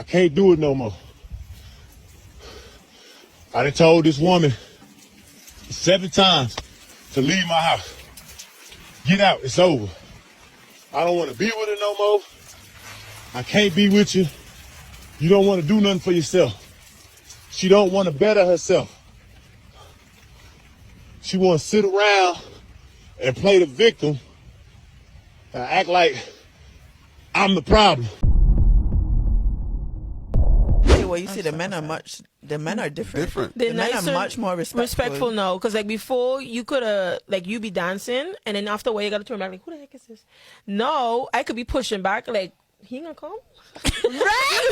I can't do it no more. I done told this woman 7 times to leave my house. Get out, it's over. I don't want to be with her no more. I can't be with you. You don't want to do nothing for yourself. She don't want to better herself. She want to sit around and play the victim and act like I'm the problem. Well, you see, the men are different. The men are much more respectful. No, because like before you could like you be dancing and then after a while you gotta turn back like, who the heck is this? No, I could be pushing back like, he gonna come? Right?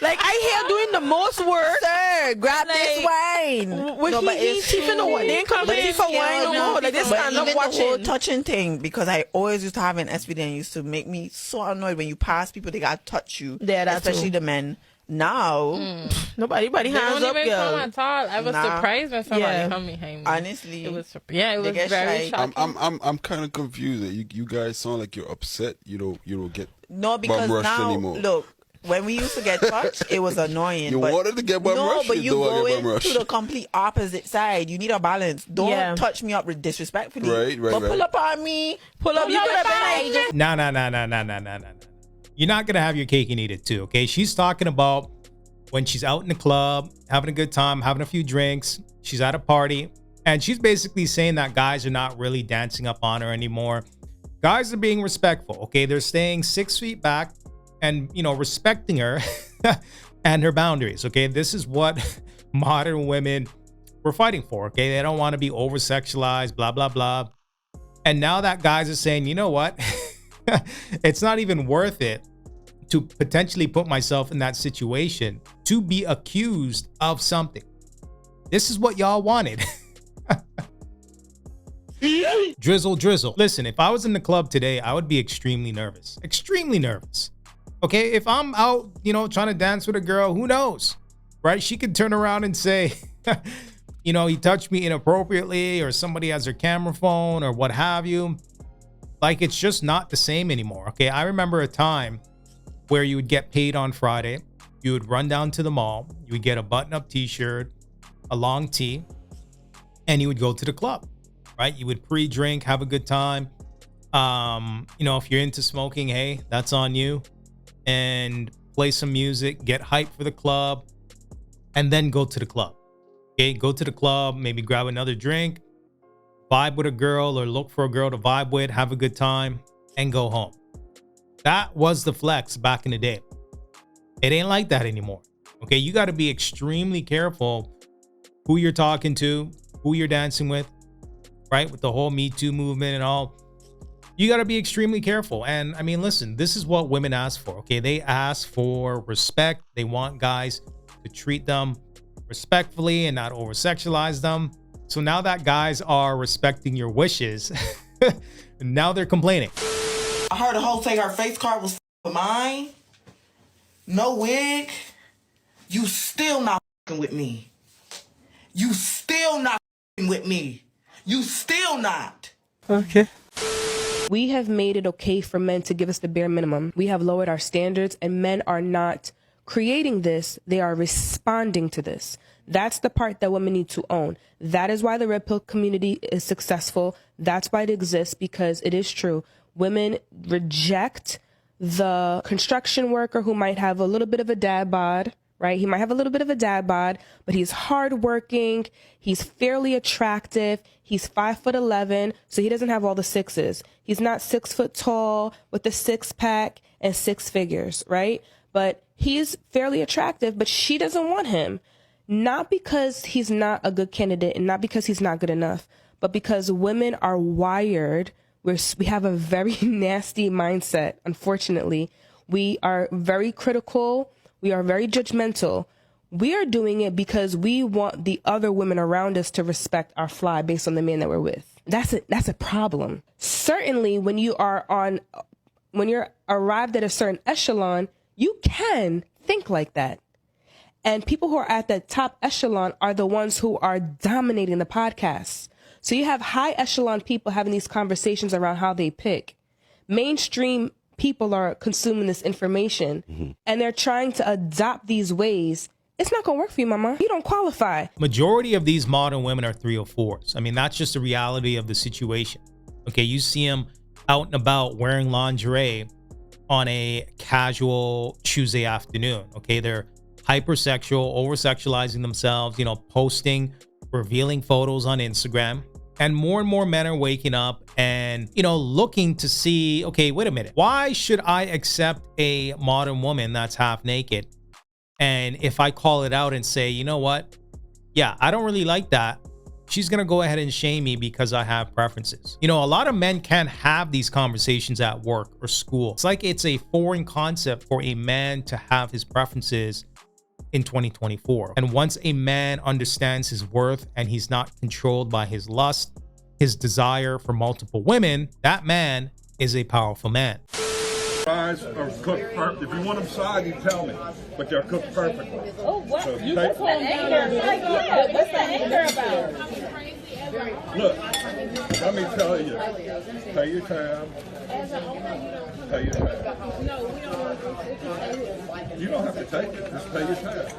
Like I hear doing the most work. Sir, grab this wine. No, but it's even the they ain't coming in for wine no more. Like they stand up watching. The whole touching thing, because I always used to have an SVD and used to make me so annoyed when you pass people, they gotta touch you. Yeah, especially the men. Now, nobody hands up, girl. At all. I was surprised when somebody come behind me. Honestly, it was very shocking. I'm kind of confused that you guys sound like you're upset. You don't get because bum rushed now anymore. Look, when we used to get touched, it was annoying. You wanted to get bum rushed. No, but you go into the complete opposite side. You need a balance. Don't touch me up disrespectfully. Right. But pull up on me. Pull up. You could have been No. You're not going to have your cake and eat it too, okay? She's talking about when she's out in the club, having a good time, having a few drinks. She's at a party. And she's basically saying that guys are not really dancing up on her anymore. Guys are being respectful, okay? They're staying 6 feet back and, respecting her and her boundaries, okay? This is what modern women were fighting for, okay? They don't want to be over-sexualized, blah, blah, blah. And now that guys are saying, you know what? It's not even worth it to potentially put myself in that situation to be accused of something. This is what y'all wanted. Drizzle. Listen, if I was in the club today, I would be extremely nervous. Extremely nervous. Okay, if I'm out, trying to dance with a girl, who knows? Right? She could turn around and say, he touched me inappropriately, or somebody has their camera phone or what have you. Like, it's just not the same anymore. Okay, I remember a time where you would get paid on Friday. You would run down to the mall. You would get a button-up t-shirt, a long tee, and you would go to the club, right? You would pre-drink, have a good time. If you're into smoking, hey, that's on you. And play some music, get hyped for the club, and then go to the club. Okay, go to the club, maybe grab another drink, vibe with a girl or look for a girl to vibe with, have a good time, and go home. That was the flex back in the day. It ain't like that anymore. Okay, you got to be extremely careful who you're talking to, who you're dancing with, right? With the whole Me Too movement and all. You got to be extremely careful. And I mean, listen, this is what women ask for, okay? They ask for respect. They want guys to treat them respectfully and not over-sexualize them. So now that guys are respecting your wishes, now they're complaining. I heard a hoe say her face card was mine. No wig. You still not with me. You still not with me. You still not. Okay. We have made it okay for men to give us the bare minimum. We have lowered our standards, and men are not creating this. They are responding to this. That's the part that women need to own. That is why the red pill community is successful. That's why it exists, because it is true. Women reject the construction worker who might have a little bit of a dad bod, right? He might have a little bit of a dad bod, but he's hardworking. He's fairly attractive. He's 5'11", so he doesn't have all the sixes. He's not 6 foot tall with a 6-pack and 6 figures, right? But he's fairly attractive, but she doesn't want him. Not because he's not a good candidate and not because he's not good enough, but because women are wired. We have a very nasty mindset, unfortunately. We are very critical. We are very judgmental. We are doing it because we want the other women around us to respect our fly based on the man that we're with. That's a problem. Certainly when you're arrived at a certain echelon, you can think like that. And people who are at the top echelon are the ones who are dominating the podcasts. So you have high echelon people having these conversations around how they pick. Mainstream people are consuming this information and they're trying to adopt these ways, it's not going to work for you, mama. You don't qualify. Majority of these modern women are 304s. I mean, that's just the reality of the situation. Okay, you see them out and about wearing lingerie on a casual Tuesday afternoon. Okay, they're hypersexual, over-sexualizing themselves, you know, posting revealing photos on Instagram. And more men are waking up and, you know, looking to see, okay, wait a minute. Why should I accept a modern woman that's half naked? And if I call it out and say, you know what? Yeah, I don't really like that. She's going to go ahead and shame me because I have preferences. You know, a lot of men can't have these conversations at work or school. It's like it's a foreign concept for a man to have his preferences in 2024. And once a man understands his worth and he's not controlled by his lust, his desire for multiple women, that man is a powerful man. Fries are cooked perfect. If you want them side, you tell me. But they're cooked perfectly. Oh, what? So You just want anger. What's the anger about? look, let me tell you. Pay your tab. Pay your tab. No, we don't want to. You don't have to take it. Just pay your tab.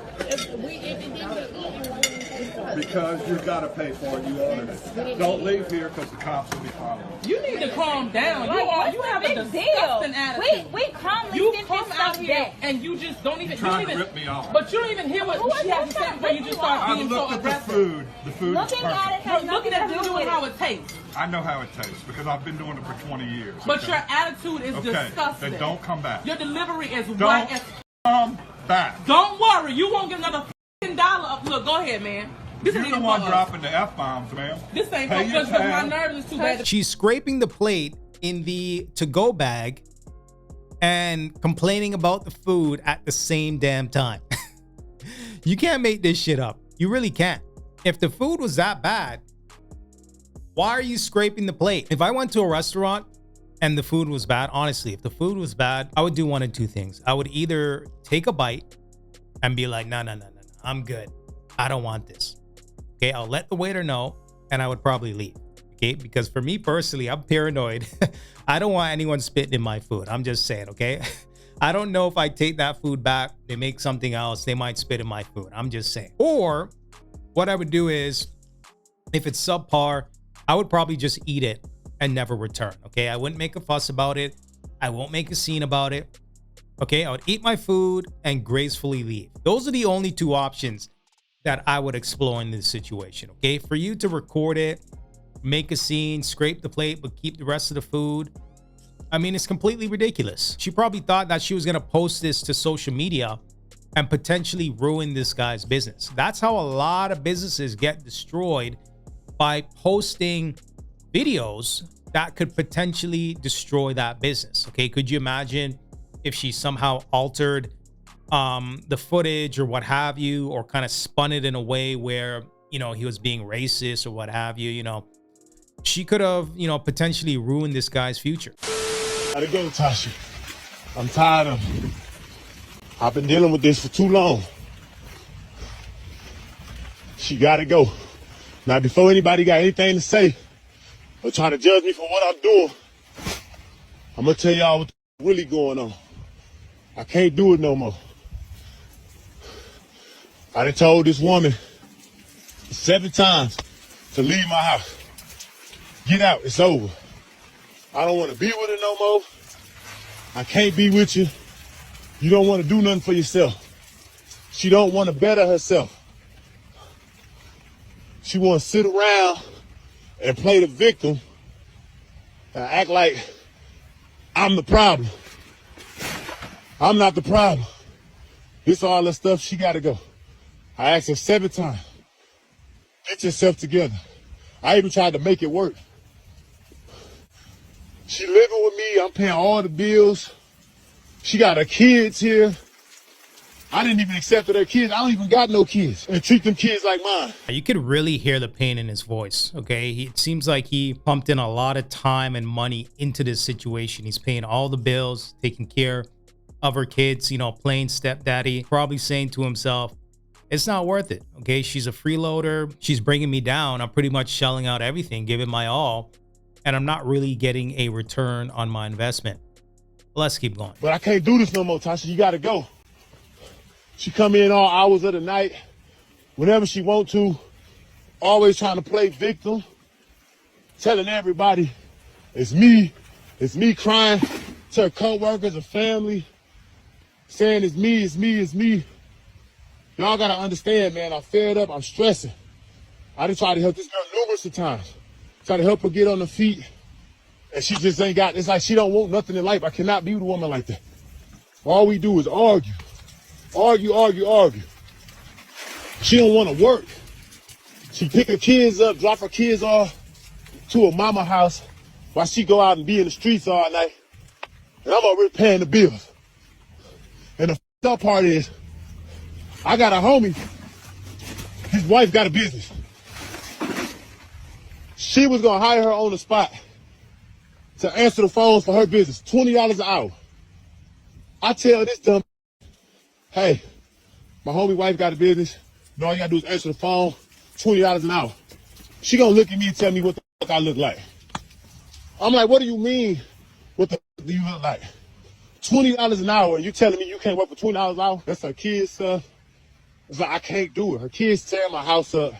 Because you got to pay for it. You ordered it. Don't leave here because the cops will be following. You need to calm down. You have a disgusting attitude. We calmly You sent come this out stuff here back. and you just don't even. Trying you to don't rip me off. But you don't even hear what she has to say before you just start I've being so looked at the aggressive. food. The food is Looking at it perfect. has You're looking nothing at to you do doing with how it. it tastes. I know how it tastes because I've been doing it for 20 years. But okay? your attitude is Okay, disgusting. then don't come back. Your delivery is Don't white as. come back. Don't worry, you won't get another $1 up. Look, go ahead, man. This You're is the even one for us. dropping the F-bombs, man. This ain't Pay your because my tab. nerves is too bad. She's scraping the plate in the to-go bag and complaining about the food at the same damn time. You can't make this shit up. You really can't. If the food was that bad, why are you scraping the plate? If I went to a restaurant and the food was bad, honestly, if the food was bad, I would do one of two things. I would either take a bite and be like, no, I'm good. I don't want this. Okay, I'll let the waiter know and I would probably leave. Okay, because for me personally, I'm paranoid. I don't want anyone spitting in my food. I'm just saying, okay? I don't know if I take that food back, they make something else, they might spit in my food. I'm just saying. Or what I would do is, if it's subpar, I would probably just eat it and never return. Okay, I wouldn't make a fuss about it. I won't make a scene about it. Okay, I would eat my food and gracefully leave. Those are the only two options that I would explore in this situation. Okay, for you to record it, make a scene, scrape the plate, but keep the rest of the food, I mean, it's completely ridiculous. She probably thought that she was gonna post this to social media and potentially ruin this guy's business. That's how a lot of businesses get destroyed, by posting videos that could potentially destroy that business. Okay, could you imagine if she somehow altered the footage or what have you, or kind of spun it in a way where, you know, he was being racist or what have you, you know, she could have, you know, potentially ruined this guy's future. Gotta go, Tasha. I'm tired of it. I've been dealing with this for too long. She gotta go. Now, before anybody got anything to say or trying to judge me for what I'm doing, I'm gonna tell y'all what's really going on. I can't do it no more. I done told this woman 7 times to leave my house. Get out, it's over. I don't want to be with her no more. I can't be with you. You don't want to do nothing for yourself. She don't want to better herself. She want to sit around and play the victim and act like I'm the problem. I'm not the problem. This all the stuff, she got to go. I asked her 7 times, get yourself together. I even tried to make it work. She living with me. I'm paying all the bills. She got her kids here. I didn't even accept her kids. I don't even got no kids. And treat them kids like mine. You could really hear the pain in his voice, okay? It seems like he pumped in a lot of time and money into this situation. He's paying all the bills, taking care of her kids, you know, playing stepdaddy, probably saying to himself, it's not worth it, okay? She's a freeloader. She's bringing me down. I'm pretty much shelling out everything, giving my all, and I'm not really getting a return on my investment. Let's keep going. But I can't do this no more, Tasha. You gotta go. She come in all hours of the night, whenever she want to, always trying to play victim, telling everybody it's me crying to her coworkers or family, saying it's me, it's me, it's me. Y'all gotta understand, man, I'm fed up, I'm stressing. I done tried to help this girl numerous of times. Try to help her get on her feet, and she just ain't got, it's like she don't want nothing in life. I cannot be with a woman like that. All we do is argue. Argue, argue, argue. She don't want to work. She pick her kids up, drop her kids off to her mama house while she go out and be in the streets all night. And I'm already paying the bills. And the f***ed up part is, I got a homie, his wife got a business. She was gonna hire her on the spot to answer the phones for her business, $20 an hour. I tell this dumb, hey, my homie wife got a business. All you gotta do is answer the phone, $20 an hour. She gonna look at me and tell me what the fuck I look like. I'm like, what do you mean? What the fuck do you look like? $20 an hour, and you telling me you can't work for $20 an hour? That's her kids' stuff. It's like, I can't do it. Her kids tear my house up.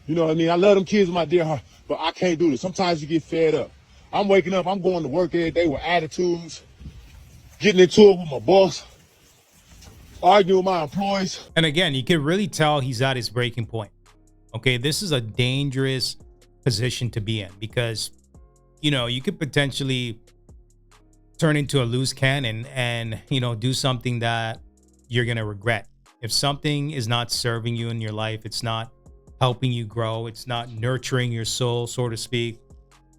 You know what I mean? I love them kids in my dear heart, but I can't do this. Sometimes you get fed up. I'm waking up, I'm going to work every day with attitudes, getting into it with my boss, arguing with my employees. And again, you can really tell he's at his breaking point. Okay, this is a dangerous position to be in because, you know, you could potentially turn into a loose cannon and, you know, do something that you're going to regret. If something is not serving you in your life, it's not helping you grow, it's not nurturing your soul, so to speak,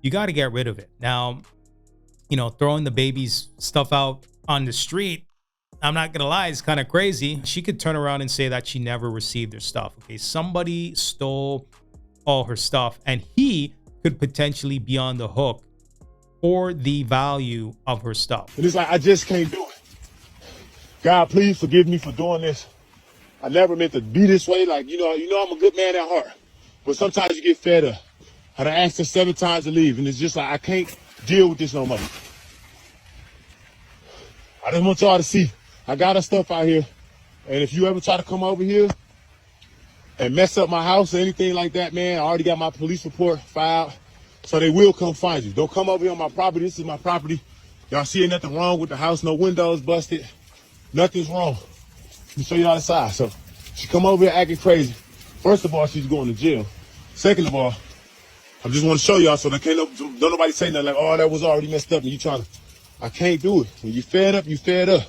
you got to get rid of it. Now, you know, throwing the baby's stuff out on the street, I'm not gonna lie, it's kind of crazy. She could turn around and say that she never received her stuff. Okay, somebody stole all her stuff, and he could potentially be on the hook for the value of her stuff. And it's like, I just can't do it. God, please forgive me for doing this. I never meant to be this way. Like, you know, I'm a good man at heart, but sometimes you get fed up. I done asked her 7 times to leave, and it's just like, I can't deal with this no more. I just want y'all to see, I got her stuff out here, and if you ever try to come over here and mess up my house or anything like that, man, I already got my police report filed, so they will come find you. Don't come over here on my property. This is my property. Y'all see ain't nothing wrong with the house. No windows busted. Nothing's wrong. Let me show y'all the side. So she come over here acting crazy. First of all, she's going to jail. Second of all, I just want to show y'all so that don't nobody say nothing like, oh, that was already messed up and you trying to. I can't do it. When you fed up, you fed up.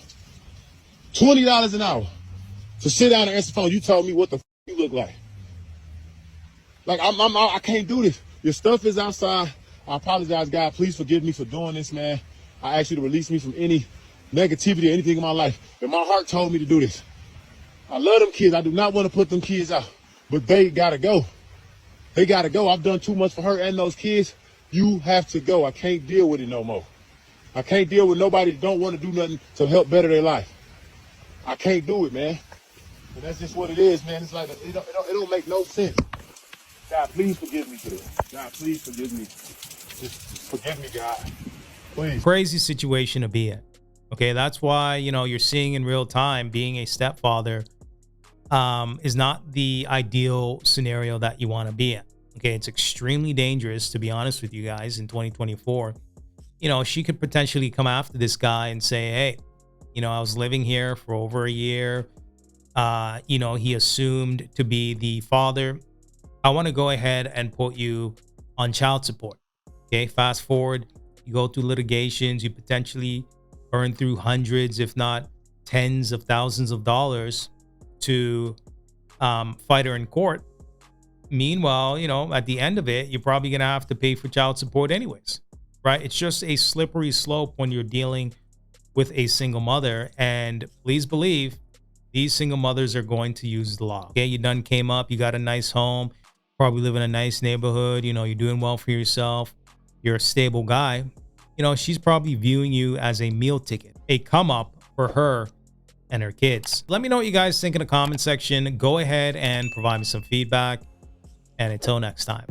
$20 an hour to sit down and answer the phone. You told me what the you look like. Like, I can't do this. Your stuff is outside. I apologize, God. Please forgive me for doing this, man. I ask you to release me from any negativity or anything in my life. And my heart told me to do this. I love them kids. I do not want to put them kids out, but they gotta go. They gotta go. I've done too much for her and those kids. You have to go. I can't deal with it no more. I can't deal with nobody that don't want to do nothing to help better their life. I can't do it, man. And that's just what it is, man. It's like, it don't make no sense. God, please forgive me for this. God, please forgive me. Just forgive me, God. Please. Crazy situation to be in. Okay, that's why, you know, you're seeing in real time being a stepfather is not the ideal scenario that you want to be in. Okay, it's extremely dangerous, to be honest with you guys, in 2024. You know, she could potentially come after this guy and say, hey, you know, I was living here for over a year. You know, he assumed to be the father. I want to go ahead and put you on child support. Okay, fast forward, you go through litigations, you potentially burn through hundreds, if not tens of thousands of dollars to fight her in court. Meanwhile, you know, at the end of it, you're probably going to have to pay for child support anyways, right? It's just a slippery slope when you're dealing with a single mother. And please believe these single mothers are going to use the law. Okay, you done came up, you got a nice home, probably live in a nice neighborhood, you know, you're doing well for yourself, you're a stable guy. You know, she's probably viewing you as a meal ticket, a come up for her and her kids. Let me know what you guys think in the comment section. Go ahead and provide me some feedback. And until next time.